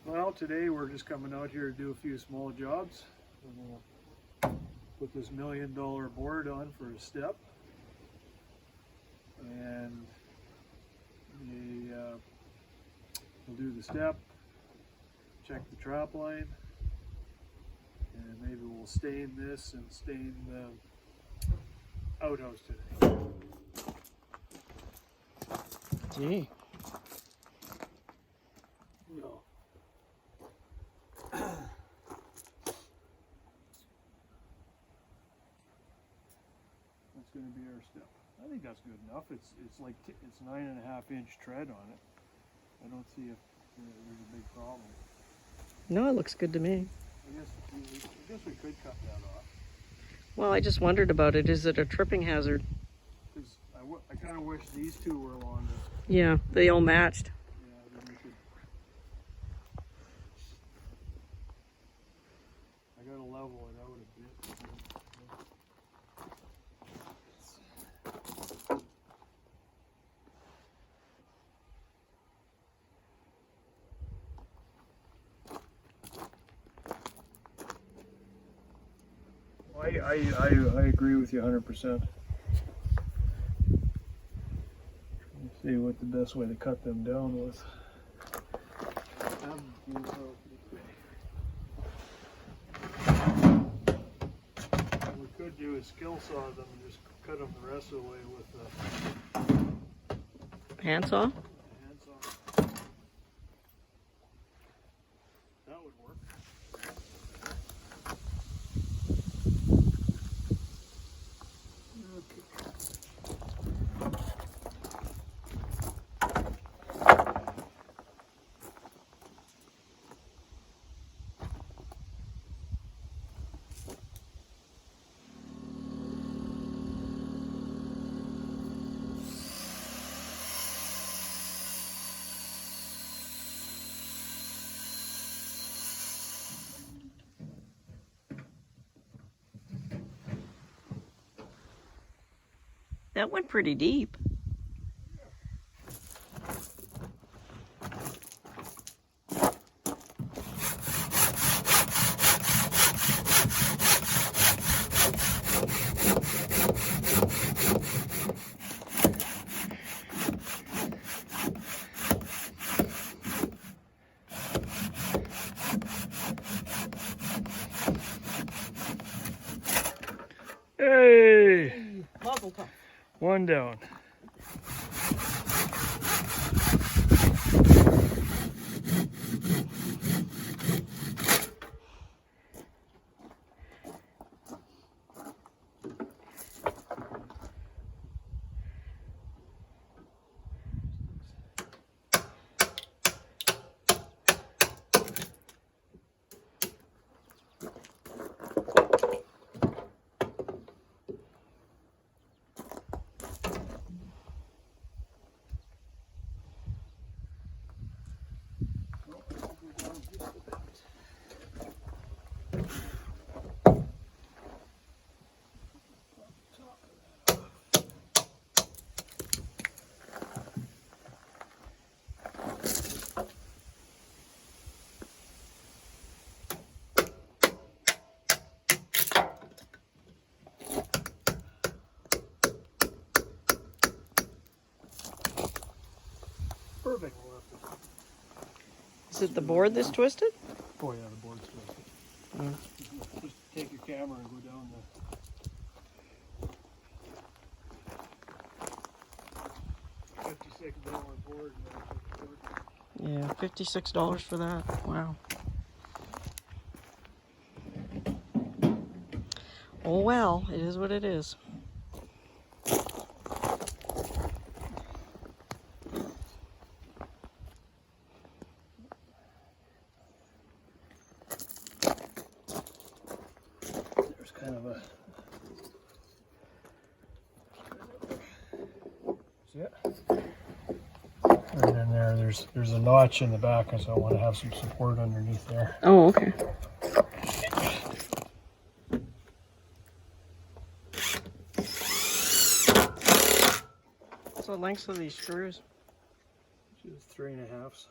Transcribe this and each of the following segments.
Well, today we're just coming out here to do a few small jobs. We're gonna put this $1 million board on for a step, and we'll do the step, check the trap line, and maybe we'll stain this and stain the outhouse today. Gee. No. That's going to be our step. I think that's good enough. It's like it's 9.5-inch tread on it. I don't see if there's a big problem. No, it looks good to me. I guess we could cut that off. Well, I just wondered about it. Is it a tripping hazard? Because I kind of wish these two were longer. Yeah, they all matched. Yeah, then we could. I gotta level it out a bit. I agree with you 100%. Let's see what the best way to cut them down was. What we could do is skill saw them and just cut them the rest of the way with a Handsaw? handsaw. That would work. That went pretty deep. Hey! Muzzle top. One down. Perfect. Is it the board that's twisted? Oh yeah, the board's twisted. Just take your camera and go down the $56 board. Yeah, $56 for that. Wow. Oh well, it is what it is. There's kind of a. See it? Right in there. There's a notch in the back, so I want to have some support underneath there. Oh, okay. What's the length of these screws? Just 3.5.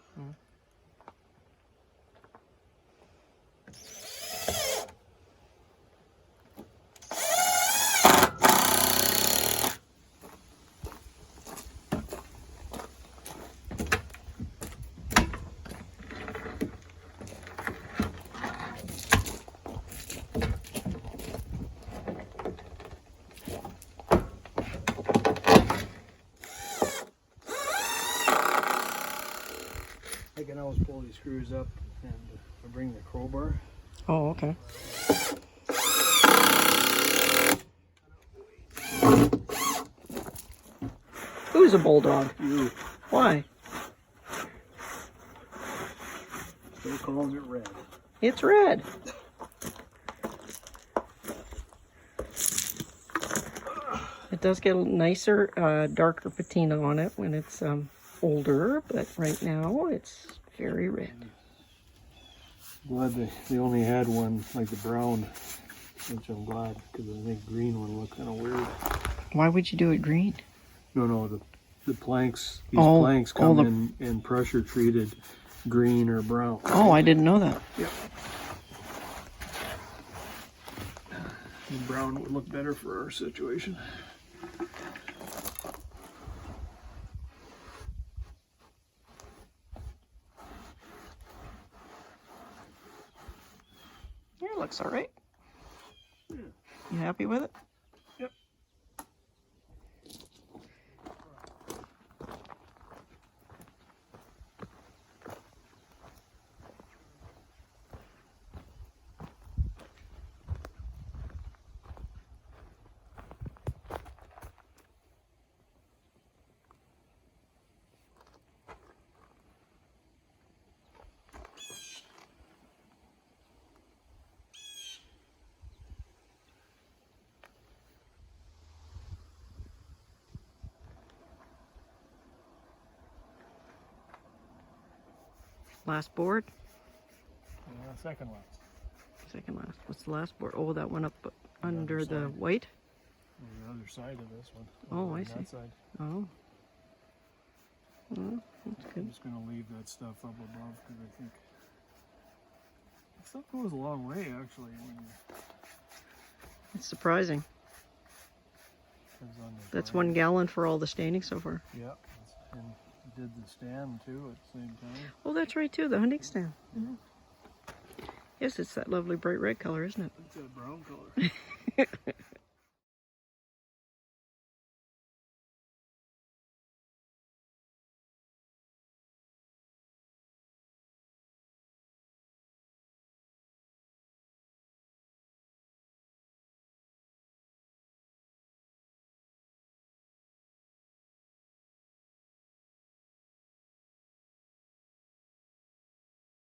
always pull these screws up and I bring the crowbar. Oh, okay. Who's a bulldog? You. Why? Still calling it red. It's red. It does get a nicer, darker patina on it when it's older, but right now it's very red. Glad they only had one like the brown, which I'm glad because I think green one looked kind of weird. Why would you do it green? No, the planks. These planks come in pressure treated green or brown. Oh, I didn't know that. Yep. And brown would look better for our situation. Yeah, it looks all right. Yeah. You happy with it? Yep. Last board? Second last. Second last. What's the last board? Oh, that one up under the white? On the other side of this one. Oh, I On that see. side. Oh. Well, that's I'm good. just going to leave that stuff up above because I think stuff goes a long way actually when you It's surprising. depends on the That's brand. 1 gallon for all the staining so far. Yep. And did the stand too at the same time. Oh, that's right too, the hunting stand. Mhm. Yes, it's that lovely bright red color, isn't it? It's a brown color.